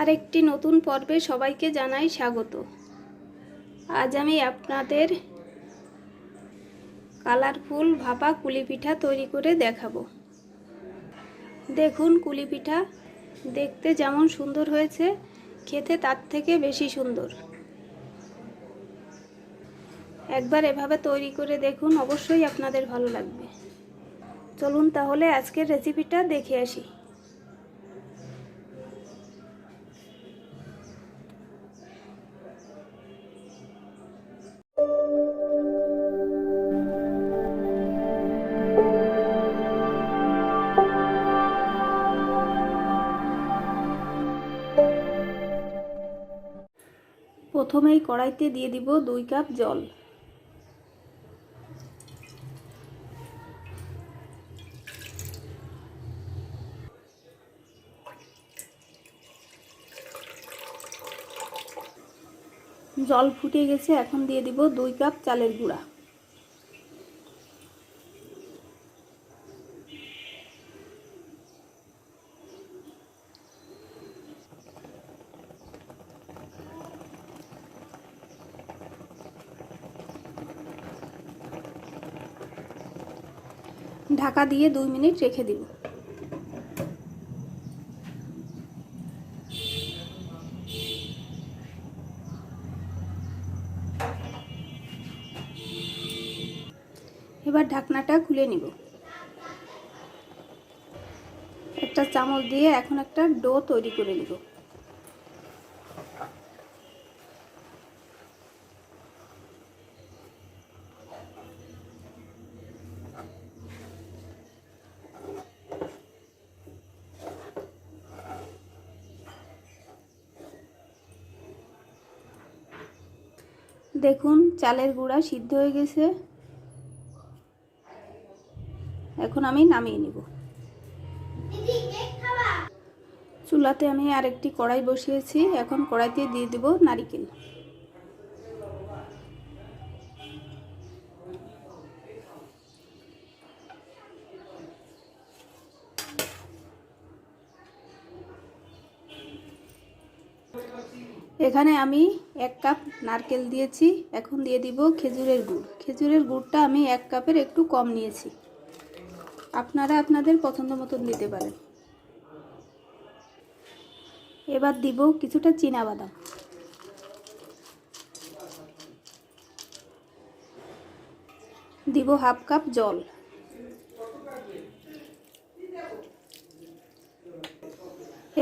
আরেকটি নতুন পর্বে সবাইকে জানাই স্বাগত। আজ আমি আপনাদের কালারফুল ভাপা কুলি পিঠা তৈরি করে দেখাবো। দেখুন, কুলি পিঠা দেখতে যেমন সুন্দর হয়েছে, খেতে তার থেকে বেশি সুন্দর। একবার এভাবে তৈরি করে দেখুন, অবশ্যই আপনাদের ভালো লাগবে। চলুন তাহলে আজকের রেসিপিটা দেখে আসি। প্রথমেই কড়াইতে দিয়ে দিব 2 কাপ জল। জল ফুটে গেছে, এখন দিয়ে দিব 2 কাপ চালের গুঁড়া। ঢাকা দিয়ে 2 মিনিট রেখে দিব। এবার ঢাকনাটা খুলে নিব। একটা চামচ দিয়ে এখন একটা ডো তৈরি করে নিব। দেখুন, চালের গুঁড়া সিদ্ধ হয়ে গেছে। এখন আমি নামিয়ে নিব। চুলাতে আমি আরেকটি কড়াই বসিয়েছি। এখন কড়াইতে দিয়ে দেব নারিকেল। এখানে আমি 1 কাপ নারকেল দিয়েছি। এখন দিয়ে দিব খেজুরের গুড়। খেজুরের গুড়টা আমি 1 কাপের একটু কম নিয়েছি, আপনারা আপনাদের পছন্দ মতন দিতে পারেন। এবার দিব কিছুটা চীনাবাদাম। দিব 1/2 কাপ জল।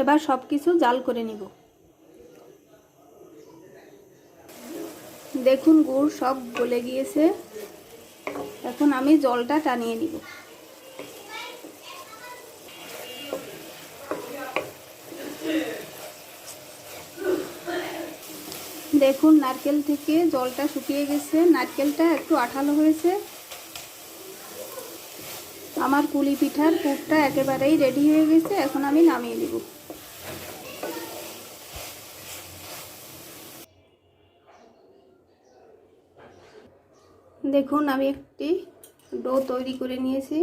এবার সবকিছু জাল করে নিব। দেখুন, গুড় সব গলে গিয়েছে। এখন আমি জলটা টানিয়ে নিব। দেখুন, নারকেল থেকে জলটা শুকিয়ে গেছে, নারকেলটা একটু আঠালো হয়েছে। আমার কুলি পিঠার পুরটা একেবারেই রেডি হয়ে গেছে। এখন আমি নামিয়ে নিব। দেখুন, আমি একটি ডো তৈরি করে নিয়েছি।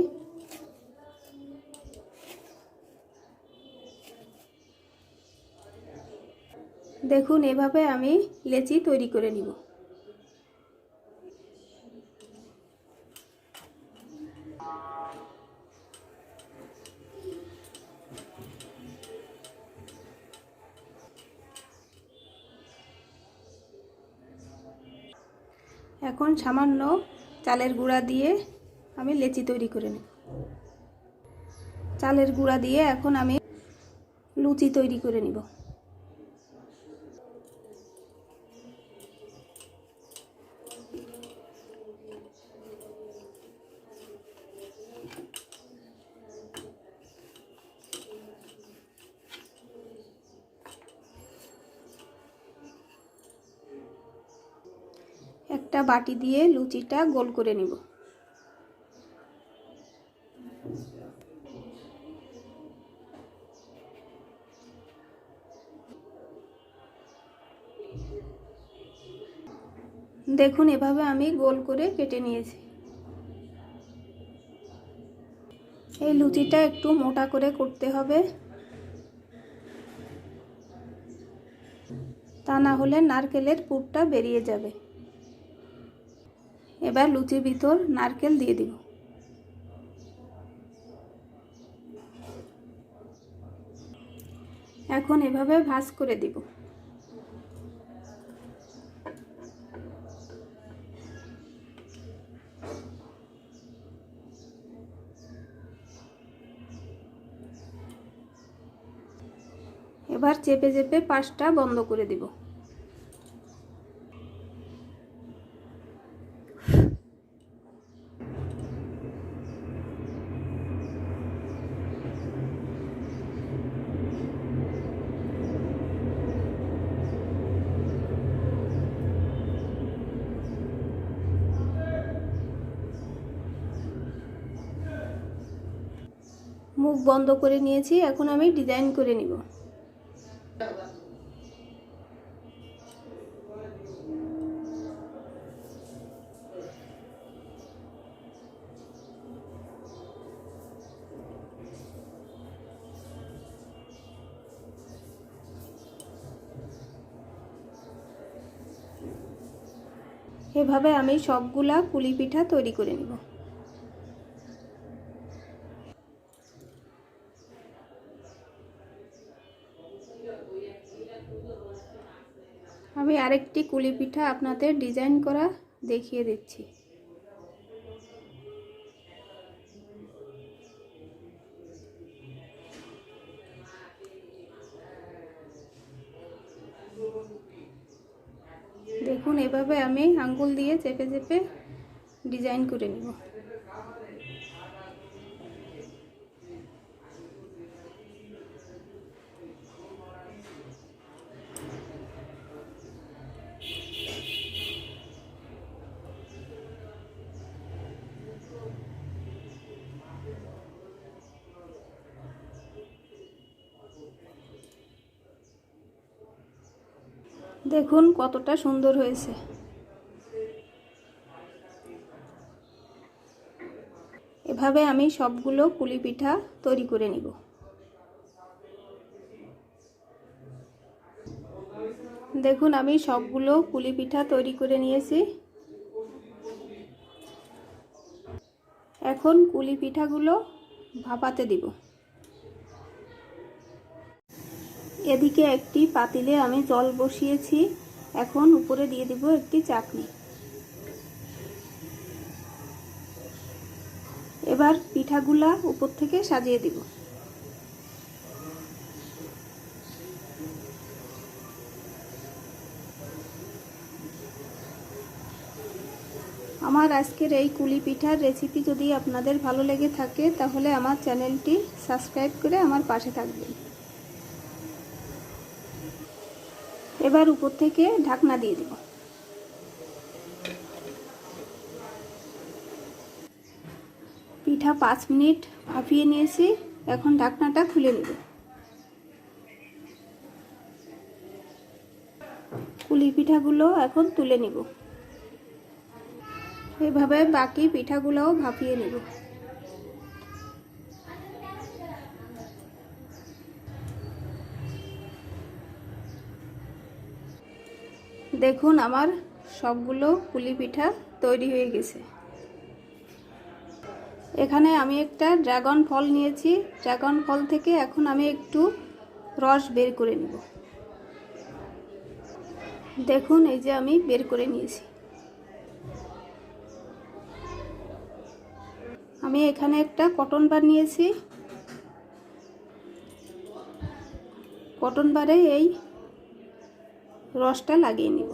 দেখুন, এভাবে আমি লেচি তৈরি করে নিব। এখন সামান্য চালের গুঁড়া দিয়ে আমি লেচি তৈরি করে নেব। চালের গুঁড়া দিয়ে এখন আমি লুচি তৈরি করে নিব। একটা বাটি দিয়ে লুচিটা গোল করে নিব। দেখুন, এভাবে আমি গোল করে কেটে নিয়েছি। এই লুচিটা একটু মোটা করে করতে হবে। তা না হলে নারকেলের পুরটা বেরিয়ে যাবে। এবার লুচির ভিতর নারকেল দিয়ে দিব। এখন এভাবে ভাঁজ করে দিব। এবার চেপে চেপে পাশটা বন্ধ করে দিব। মুখ বন্ধ করে নিয়েছি, এখন আমি ডিজাইন করে নিব। এভাবে আমি সবগুলা পুলি পিঠা তৈরি করে নিব। আমি আরেকটি কুলি পিঠা আপনাদের ডিজাইন করা দেখিয়ে দিচ্ছি। দেখুন, এভাবে আমি আঙ্গুল দিয়ে চেপে চেপে ডিজাইন করে নিব। দেখুন কতটা সুন্দর হয়েছে। এভাবে আমি সবগুলো পুলি পিঠা তৈরি করে নিব। দেখুন আমি সবগুলো পুলি পিঠা তৈরি করে নিয়েছি। এখন পুলি পিঠাগুলো ভাপাতে দিব। এদিকে একটি পাতিলে আমি জল বসিয়েছি, এখন উপরে দিয়ে দিব একটি চাকনি। এবার পিঠাগুলা উপর থেকে সাজিয়ে দিব। আমার আজকের এই কুলি পিঠার রেসিপি যদি আপনাদের ভালো লেগে থাকে তাহলে আমার চ্যানেলটি সাবস্ক্রাইব করে আমার পাশে থাকবেন। এবার উপর থেকে ঢাকনা দিয়ে দিব। পিঠা 5 মিনিট ভাপিয়ে নিয়েছি, এখন ঢাকনাটা খুলে নেব। কুলি পিঠাগুলো এখন তুলে নিব। এভাবে বাকি পিঠাগুলোও ভাপিয়ে নেব। দেখুন আমার সবগুলো পুলি পিঠা তৈরি হয়ে গেছে। এখানে আমি একটা ড্রাগন ফল নিয়েছি, ড্রাগন ফল থেকে এখন আমি একটু রস বের করে নেব। দেখুন এই যে আমি বের করে নিয়েছি। আমি এখানে একটা কটন বার নিয়েছি, কটন বারে এই রসটা লাগিয়ে নেব।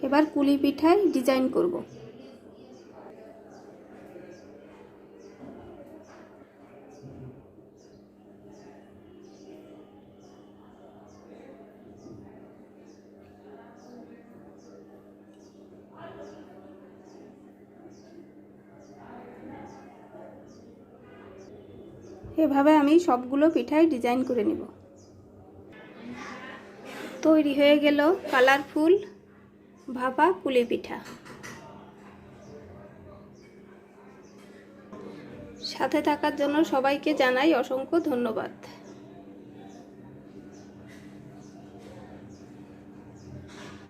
এবার কুলি পিঠায় ডিজাইন করব। এভাবে আমি সবগুলো পিঠায় ডিজাইন করে নেব। তৈরি হয়ে গেল কালারফুল ভাপা পুলি পিঠা। সাথে থাকার জন্য সবাইকে জানাই অসংখ্য ধন্যবাদ।